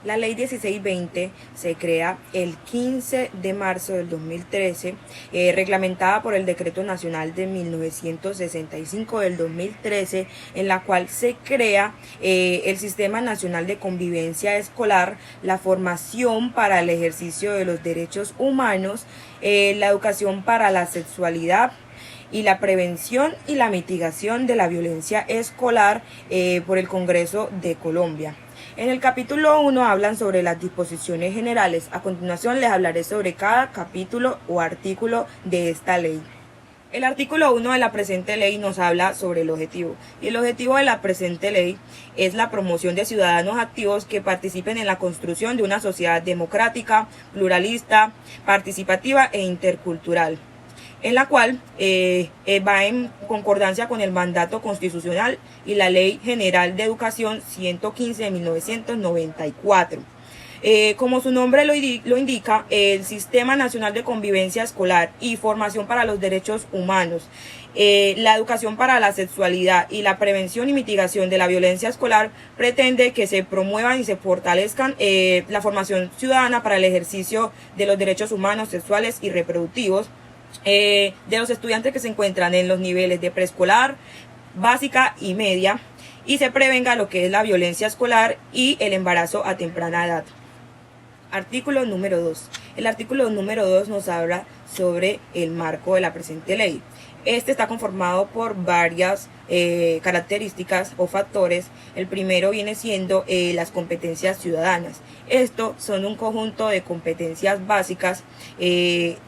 La Ley 1620 se crea el 15 de marzo del 2013, reglamentada por el Decreto Nacional de 1965 del 2013, en la cual se crea el Sistema Nacional de Convivencia Escolar, la formación para el ejercicio de los derechos humanos, la educación para la sexualidad y la prevención y la mitigación de la violencia escolar por el Congreso de Colombia. En el capítulo 1 hablan sobre las disposiciones generales. A continuación les hablaré sobre cada capítulo o artículo de esta ley. El artículo 1 de la presente ley nos habla sobre el objetivo. Y el objetivo de la presente ley es la promoción de ciudadanos activos que participen en la construcción de una sociedad democrática, pluralista, participativa e intercultural, en la cual va en concordancia con el mandato constitucional y la Ley General de Educación 115 de 1994. Como su nombre lo indica, el Sistema Nacional de Convivencia Escolar y Formación para los Derechos Humanos, la educación para la sexualidad y la prevención y mitigación de la violencia escolar pretende que se promuevan y se fortalezcan la formación ciudadana para el ejercicio de los derechos humanos, sexuales y reproductivos de los estudiantes que se encuentran en los niveles de preescolar, básica y media, y se prevenga lo que es la violencia escolar y el embarazo a temprana edad. Artículo número 2. El artículo número 2 nos habla sobre el marco de la presente ley. Este está conformado por varias características o factores. El primero viene siendo las competencias ciudadanas. Estos son un conjunto de competencias básicas,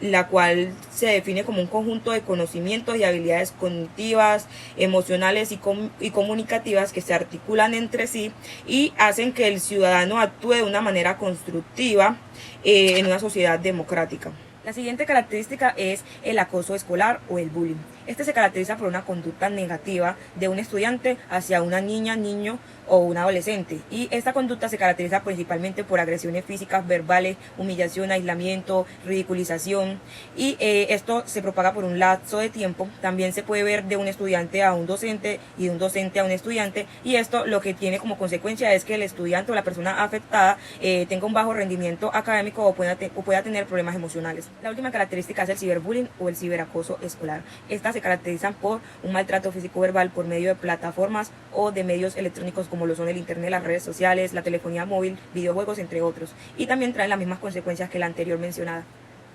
la cual se define como un conjunto de conocimientos y habilidades cognitivas, emocionales y comunicativas que se articulan entre sí y hacen que el ciudadano actúe de una manera constructiva en una sociedad democrática. La siguiente característica es el acoso escolar o el bullying. Este se caracteriza por una conducta negativa de un estudiante hacia una niña, niño o un adolescente. Y esta conducta se caracteriza principalmente por agresiones físicas, verbales, humillación, aislamiento, ridiculización. Y esto se propaga por un lapso de tiempo. También se puede ver de un estudiante a un docente y de un docente a un estudiante. Y esto lo que tiene como consecuencia es que el estudiante o la persona afectada tenga un bajo rendimiento académico o pueda tener problemas emocionales. La última característica es el ciberbullying o el ciberacoso escolar. Estas se caracterizan por un maltrato físico-verbal por medio de plataformas o de medios electrónicos como lo son el internet, las redes sociales, la telefonía móvil, videojuegos, entre otros. Y también traen las mismas consecuencias que la anterior mencionada.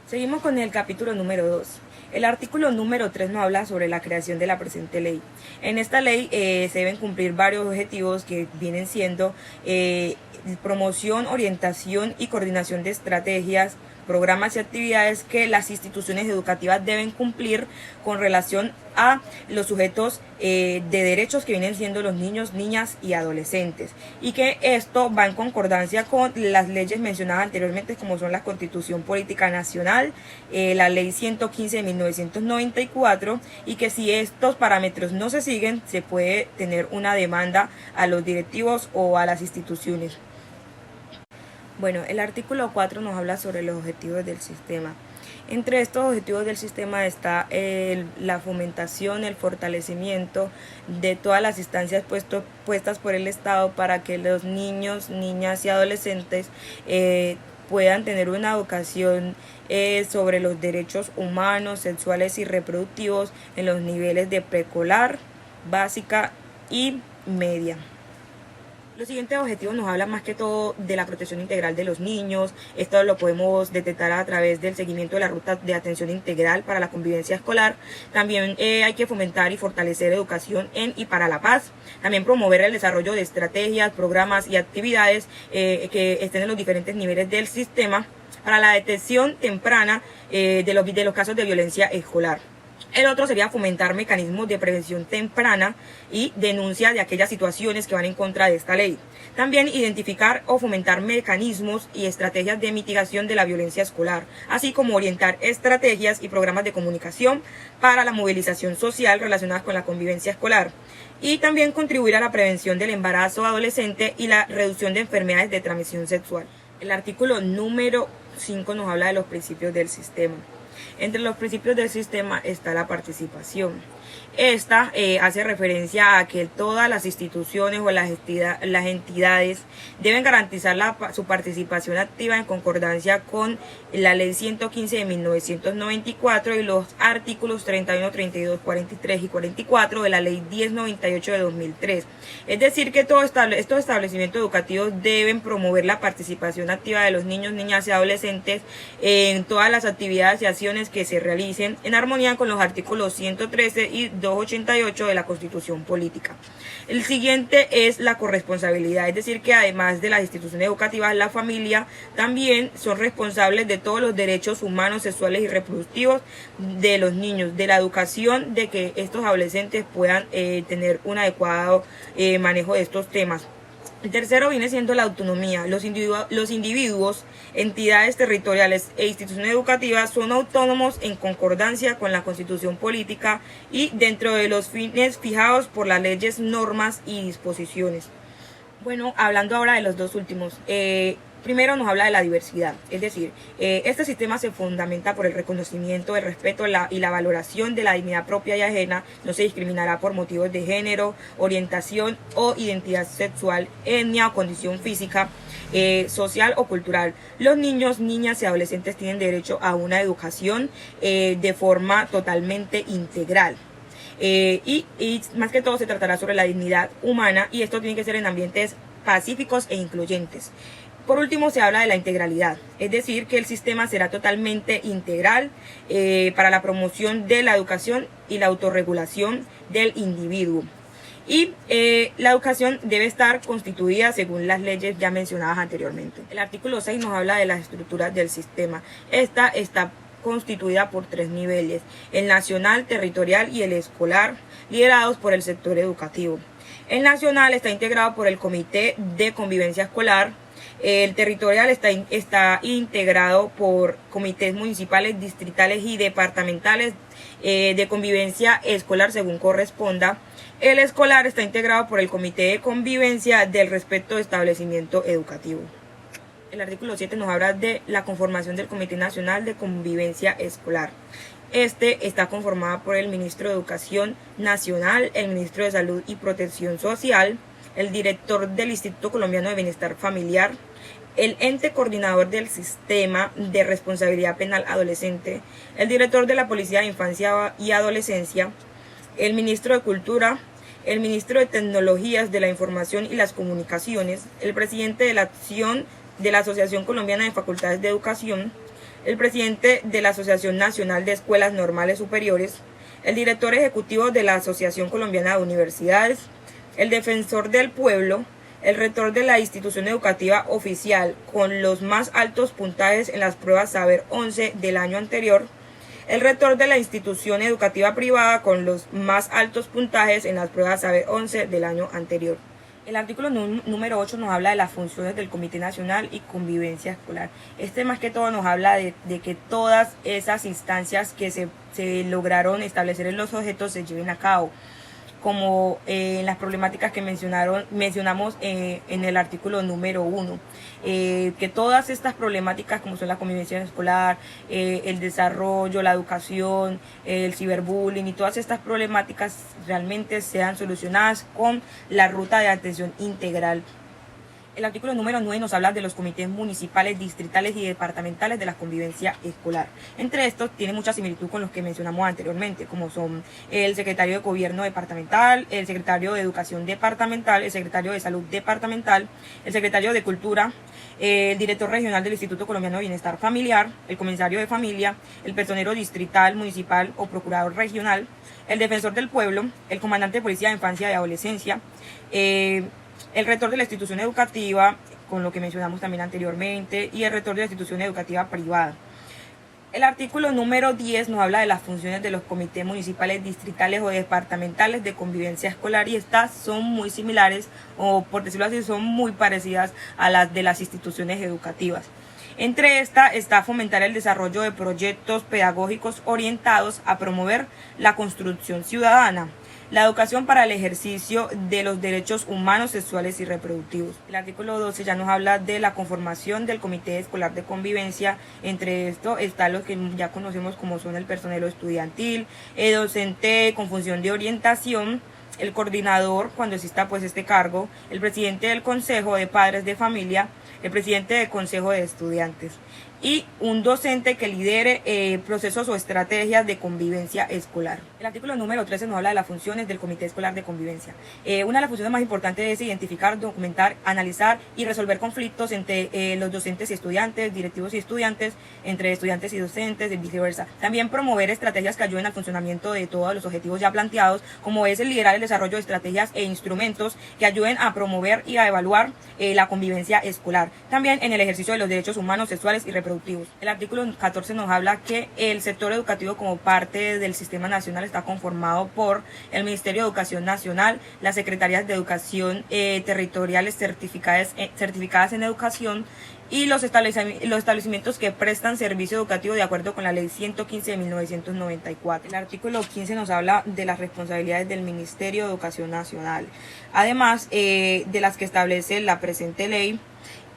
Seguimos con el capítulo número 2. El artículo número 3 nos habla sobre la creación de la presente ley. En esta ley se deben cumplir varios objetivos que vienen siendo promoción, orientación y coordinación de estrategias, programas y actividades que las instituciones educativas deben cumplir con relación a los sujetos de derechos que vienen siendo los niños, niñas y adolescentes, y que esto va en concordancia con las leyes mencionadas anteriormente, como son la Constitución Política Nacional, la Ley 115 de 1994, y que si estos parámetros no se siguen, se puede tener una demanda a los directivos o a las instituciones. Bueno, el artículo 4 nos habla sobre los objetivos del sistema. Entre estos objetivos del sistema está la fomentación, el fortalecimiento de todas las instancias puestas por el Estado para que los niños, niñas y adolescentes puedan tener una educación sobre los derechos humanos, sexuales y reproductivos en los niveles de preescolar, básica y media. Los siguientes objetivos nos hablan más que todo de la protección integral de los niños. Esto lo podemos detectar a través del seguimiento de la ruta de atención integral para la convivencia escolar. También hay que fomentar y fortalecer educación en y para la paz. También promover el desarrollo de estrategias, programas y actividades que estén en los diferentes niveles del sistema para la detección temprana de los casos de violencia escolar. El otro sería fomentar mecanismos de prevención temprana y denuncia de aquellas situaciones que van en contra de esta ley. También identificar o fomentar mecanismos y estrategias de mitigación de la violencia escolar, así como orientar estrategias y programas de comunicación para la movilización social relacionadas con la convivencia escolar. Y también contribuir a la prevención del embarazo adolescente y la reducción de enfermedades de transmisión sexual. El artículo número 5 nos habla de los principios del sistema. Entre los principios del sistema está la participación. Esta hace referencia a que todas las instituciones o las entidades deben garantizar su participación activa en concordancia con la Ley 115 de 1994 y los artículos 31, 32, 43 y 44 de la Ley 1098 de 2003. Es decir, que estos establecimientos educativos deben promover la participación activa de los niños, niñas y adolescentes en todas las actividades y acciones que se realicen en armonía con los artículos 113 y 288 de la Constitución Política. El siguiente es la corresponsabilidad, es decir, que además de las instituciones educativas, la familia también son responsables de todos los derechos humanos, sexuales y reproductivos de los niños, de la educación, de que estos adolescentes puedan tener un adecuado manejo de estos temas. El tercero viene siendo la autonomía. Los individuos, entidades territoriales e instituciones educativas son autónomos en concordancia con la Constitución Política y dentro de los fines fijados por las leyes, normas y disposiciones. Bueno, hablando ahora de los dos últimos, primero nos habla de la diversidad, es decir, este sistema se fundamenta por el reconocimiento, el respeto y la valoración de la dignidad propia y ajena. No se discriminará por motivos de género, orientación o identidad sexual, etnia o condición física, social o cultural. Los niños, niñas y adolescentes tienen derecho a una educación de forma totalmente integral. Y más que todo se tratará sobre la dignidad humana, y esto tiene que ser en ambientes pacíficos e incluyentes. Por último, se habla de la integralidad, es decir, que el sistema será totalmente integral para la promoción de la educación y la autorregulación del individuo. Y la educación debe estar constituida según las leyes ya mencionadas anteriormente. El artículo 6 nos habla de las estructuras del sistema. Esta está constituida por 3 niveles: el nacional, territorial y el escolar, liderados por el sector educativo. El nacional está integrado por el Comité de Convivencia Escolar. El territorial está integrado por comités municipales, distritales y departamentales de convivencia escolar según corresponda. El escolar está integrado por el Comité de Convivencia del respectivo establecimiento educativo. El artículo 7 nos habla de la conformación del Comité Nacional de Convivencia Escolar. Este está conformado por el Ministro de Educación Nacional, el Ministro de Salud y Protección Social, el director del Instituto Colombiano de Bienestar Familiar, el ente coordinador del Sistema de Responsabilidad Penal Adolescente, el director de la Policía de Infancia y Adolescencia, el ministro de Cultura, el ministro de Tecnologías de la Información y las Comunicaciones, el presidente de la Acción de la Asociación Colombiana de Facultades de Educación, el presidente de la Asociación Nacional de Escuelas Normales Superiores, el director ejecutivo de la Asociación Colombiana de Universidades, el defensor del pueblo, el rector de la institución educativa oficial con los más altos puntajes en las pruebas Saber 11 del año anterior, el rector de la institución educativa privada con los más altos puntajes en las pruebas Saber 11 del año anterior. El artículo número 8 nos habla de las funciones del Comité Nacional y Convivencia Escolar. Este más que todo nos habla de que todas esas instancias que se lograron establecer en los objetos se lleven a cabo, como las problemáticas que mencionamos en el artículo número 1, que todas estas problemáticas como son la convivencia escolar, el desarrollo, la educación, el ciberbullying y todas estas problemáticas realmente sean solucionadas con la ruta de atención integral. El artículo número 9 nos habla de los comités municipales, distritales y departamentales de la convivencia escolar. Entre estos tiene mucha similitud con los que mencionamos anteriormente, como son el secretario de Gobierno departamental, el secretario de Educación departamental, el secretario de Salud departamental, el secretario de Cultura, el director regional del Instituto Colombiano de Bienestar Familiar, el comisario de familia, el personero distrital, municipal o procurador regional, el defensor del pueblo, el comandante de Policía de Infancia y Adolescencia, el rector de la institución educativa, con lo que mencionamos también anteriormente, y el rector de la institución educativa privada. El artículo número 10 nos habla de las funciones de los comités municipales, distritales o departamentales de convivencia escolar, y estas son muy similares, o por decirlo así, son muy parecidas a las de las instituciones educativas. Entre estas está fomentar el desarrollo de proyectos pedagógicos orientados a promover la construcción ciudadana, la educación para el ejercicio de los derechos humanos, sexuales y reproductivos. El artículo 12 ya nos habla de la conformación del Comité Escolar de Convivencia. Entre esto está lo que ya conocemos como son el personal estudiantil, el docente con función de orientación, el coordinador cuando exista pues este cargo, el presidente del consejo de padres de familia, el presidente del consejo de estudiantes y un docente que lidere procesos o estrategias de convivencia escolar. El artículo número 13 nos habla de las funciones del Comité Escolar de Convivencia. Una de las funciones más importantes es identificar, documentar, analizar y resolver conflictos entre los docentes y estudiantes, directivos y estudiantes, entre estudiantes y docentes y viceversa. También promover estrategias que ayuden al funcionamiento de todos los objetivos ya planteados, como es el liderar el desarrollo de estrategias e instrumentos que ayuden a promover y a evaluar la convivencia escolar. También en el ejercicio de los derechos humanos, sexuales y reproductivos. El artículo 14 nos habla que el sector educativo como parte del sistema nacional está conformado por el Ministerio de Educación Nacional, las Secretarías de Educación territoriales certificadas en educación y los establecimientos que prestan servicio educativo de acuerdo con la Ley 115 de 1994. El artículo 15 nos habla de las responsabilidades del Ministerio de Educación Nacional, además de las que establece la presente ley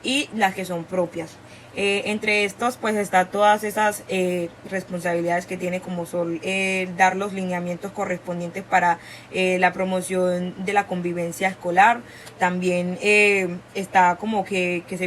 y las que son propias. Entre estos pues está todas esas responsabilidades que tiene, como son dar los lineamientos correspondientes para la promoción de la convivencia escolar. También está como que se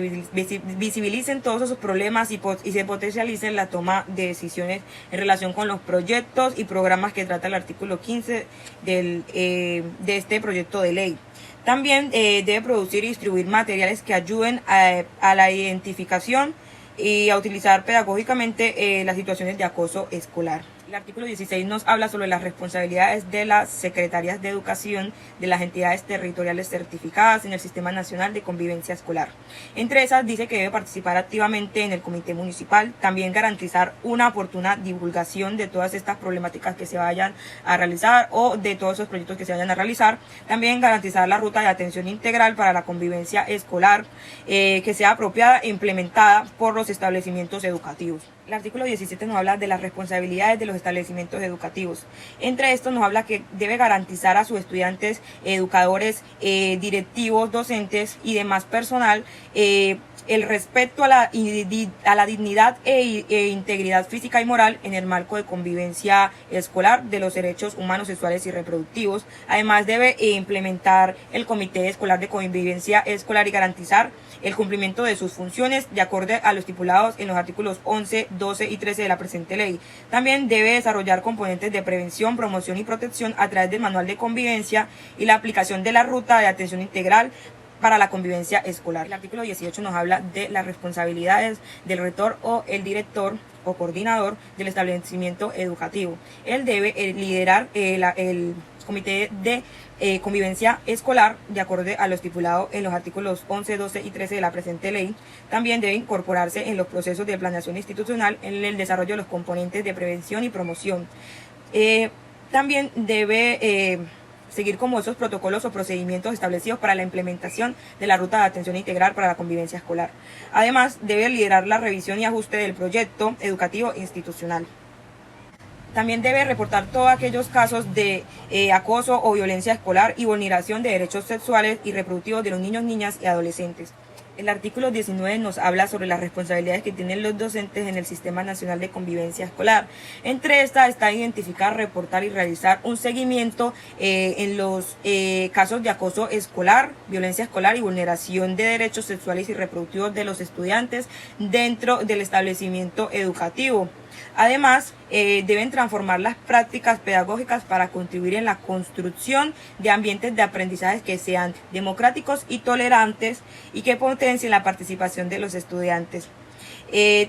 visibilicen todos esos problemas y se potencialicen la toma de decisiones en relación con los proyectos y programas que trata el artículo 15 de este proyecto de ley. También debe producir y distribuir materiales que ayuden a la identificación y a utilizar pedagógicamente las situaciones de acoso escolar. El artículo 16 nos habla sobre las responsabilidades de las secretarías de educación de las entidades territoriales certificadas en el Sistema Nacional de Convivencia Escolar. Entre esas dice que debe participar activamente en el comité municipal, también garantizar una oportuna divulgación de todas estas problemáticas que se vayan a realizar o de todos esos proyectos que se vayan a realizar, también garantizar la ruta de atención integral para la convivencia escolar que sea apropiada e implementada por los establecimientos educativos. El artículo 17 nos habla de las responsabilidades de los establecimientos educativos. Entre estos nos habla que debe garantizar a sus estudiantes, educadores, directivos, docentes y demás personal el respeto a la dignidad e integridad física y moral en el marco de convivencia escolar de los derechos humanos, sexuales y reproductivos. Además debe implementar el Comité Escolar de Convivencia Escolar y garantizar el cumplimiento de sus funciones de acuerdo a lo estipulados en los artículos 11, 12 y 13 de la presente ley. También debe desarrollar componentes de prevención, promoción y protección a través del manual de convivencia y la aplicación de la ruta de atención integral para la convivencia escolar. El artículo 18 nos habla de las responsabilidades del rector o el director o coordinador del establecimiento educativo. Él debe liderar el comité de convivencia escolar de acuerdo a lo estipulado en los artículos 11, 12 y 13 de la presente ley. También debe incorporarse en los procesos de planeación institucional en el desarrollo de los componentes de prevención y promoción. También debe seguir como esos protocolos o procedimientos establecidos para la implementación de la ruta de atención integral para la convivencia escolar. Además, debe liderar la revisión y ajuste del proyecto educativo institucional. También debe reportar todos aquellos casos de acoso o violencia escolar y vulneración de derechos sexuales y reproductivos de los niños, niñas y adolescentes. El artículo 19 nos habla sobre las responsabilidades que tienen los docentes en el Sistema Nacional de Convivencia Escolar. Entre estas está identificar, reportar y realizar un seguimiento en los casos de acoso escolar, violencia escolar y vulneración de derechos sexuales y reproductivos de los estudiantes dentro del establecimiento educativo. Además, deben transformar las prácticas pedagógicas para contribuir en la construcción de ambientes de aprendizaje que sean democráticos y tolerantes y que potencien la participación de los estudiantes.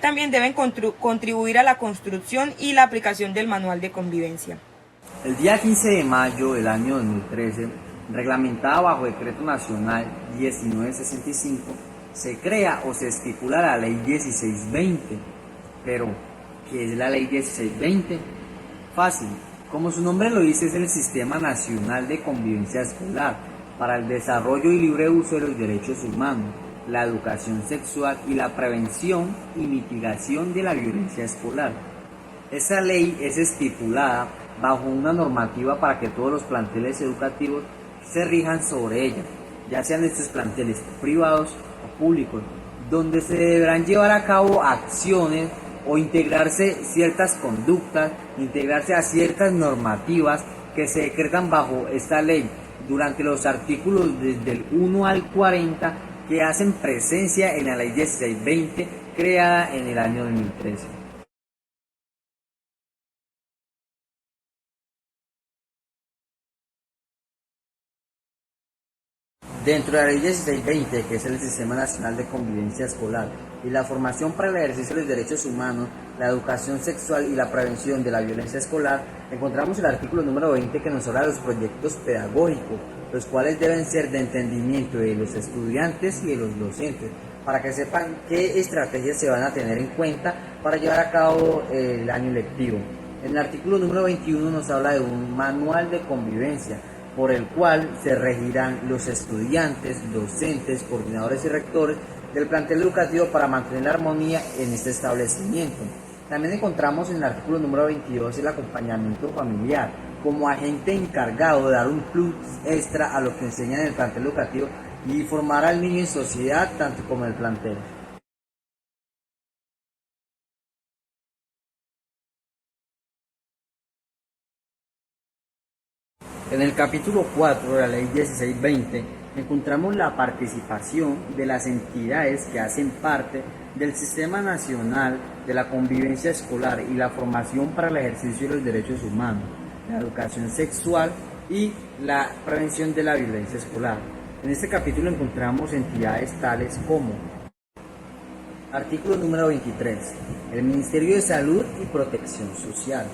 También deben contribuir a la construcción y la aplicación del manual de convivencia. El día 15 de mayo del año 2013, reglamentada bajo Decreto Nacional 1965, se crea o se estipula la Ley 1620, pero ¿qué es la Ley 1620? Fácil, como su nombre lo dice, es el Sistema Nacional de Convivencia Escolar para el desarrollo y libre uso de los derechos humanos, la educación sexual y la prevención y mitigación de la violencia escolar. Esta ley es estipulada bajo una normativa para que todos los planteles educativos se rijan sobre ella, ya sean estos planteles privados o públicos, donde se deberán llevar a cabo acciones o integrarse ciertas conductas, integrarse a ciertas normativas que se decretan bajo esta ley durante los artículos desde el 1 al 40 que hacen presencia en la ley 1620 creada en el año 2013. Dentro de la Ley 1620, que es el Sistema Nacional de Convivencia Escolar, y la formación para el ejercicio de los derechos humanos, la educación sexual y la prevención de la violencia escolar, encontramos el artículo número 20 que nos habla de los proyectos pedagógicos, los cuales deben ser de entendimiento de los estudiantes y de los docentes, para que sepan qué estrategias se van a tener en cuenta para llevar a cabo el año lectivo. En el artículo número 21 nos habla de un manual de convivencia, por el cual se regirán los estudiantes, docentes, coordinadores y rectores del plantel educativo para mantener la armonía en este establecimiento. También encontramos en el artículo número 22 el acompañamiento familiar como agente encargado de dar un plus extra a lo que enseña en el plantel educativo y formar al niño en sociedad tanto como en el plantel. En el capítulo 4 de la Ley 1620 encontramos la participación de las entidades que hacen parte del Sistema Nacional de la Convivencia Escolar y la formación para el ejercicio de los derechos humanos, la educación sexual y la prevención de la violencia escolar. En este capítulo encontramos entidades tales como: artículo número 23, el Ministerio de Salud y Protección Social.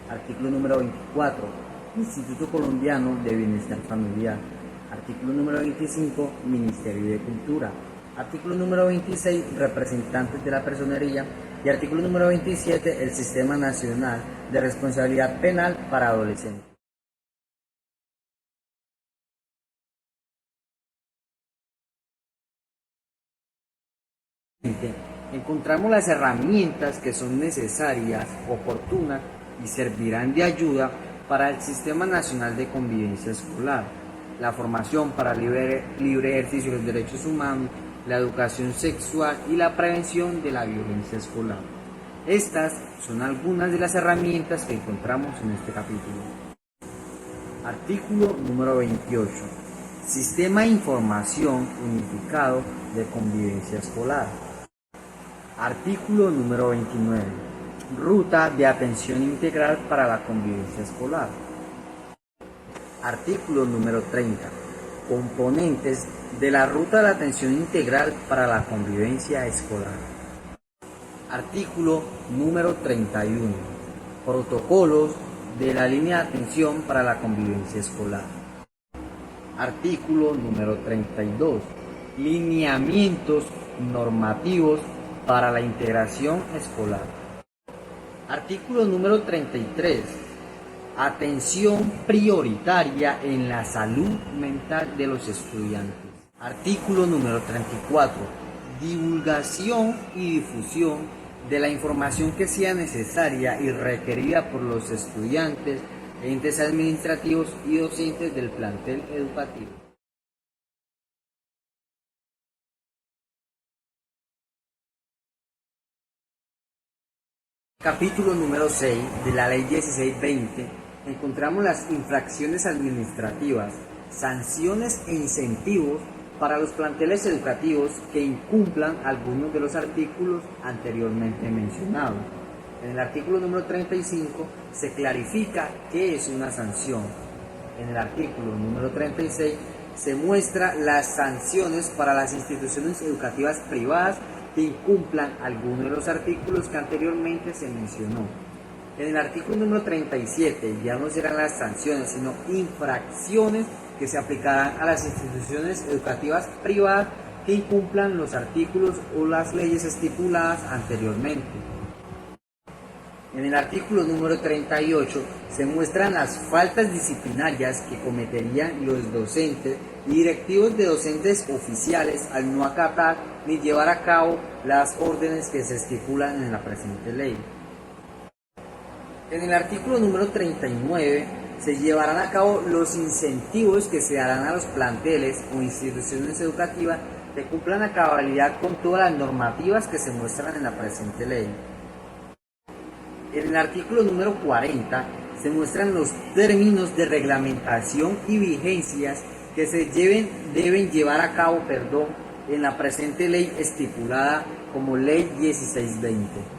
Artículo número 24, Instituto Colombiano de Bienestar Familiar. Artículo número 25, Ministerio de Cultura. Artículo número 26, representantes de la personería. Y artículo número 27, el Sistema Nacional de Responsabilidad Penal para Adolescentes. Encontramos las herramientas que son necesarias, oportunas y servirán de ayuda para el Sistema Nacional de Convivencia Escolar, la formación para libre ejercicio de los derechos humanos, la educación sexual y la prevención de la violencia escolar. Estas son algunas de las herramientas que encontramos en este capítulo. Artículo número 28. Sistema de Información Unificado de Convivencia Escolar. Artículo número 29. Ruta de atención integral para la convivencia escolar. Artículo número 30. Componentes de la ruta de atención integral para la convivencia escolar. Artículo número 31. Protocolos de la línea de atención para la convivencia escolar. Artículo número 32. Lineamientos normativos para la integración escolar. Artículo número 33. Atención prioritaria en la salud mental de los estudiantes. Artículo número 34. Divulgación y difusión de la información que sea necesaria y requerida por los estudiantes, entes administrativos y docentes del plantel educativo. Capítulo número 6 de la Ley 1620 encontramos las infracciones administrativas, sanciones e incentivos para los planteles educativos que incumplan algunos de los artículos anteriormente mencionados. En el artículo número 35 se clarifica qué es una sanción. En el artículo número 36 se muestra las sanciones para las instituciones educativas privadas que incumplan algunos de los artículos que anteriormente se mencionó. En el artículo número 37 ya no serán las sanciones, sino infracciones que se aplicarán a las instituciones educativas privadas que incumplan los artículos o las leyes estipuladas anteriormente. En el artículo número 38 se muestran las faltas disciplinarias que cometerían los docentes y directivos de docentes oficiales al no acatar ni llevar a cabo las órdenes que se estipulan en la presente ley. En el artículo número 39 se llevarán a cabo los incentivos que se darán a los planteles o instituciones educativas que cumplan a cabalidad con todas las normativas que se muestran en la presente ley. En el artículo número 40 se muestran los términos de reglamentación y vigencias que se deben llevar a cabo en la presente ley estipulada como Ley 1620.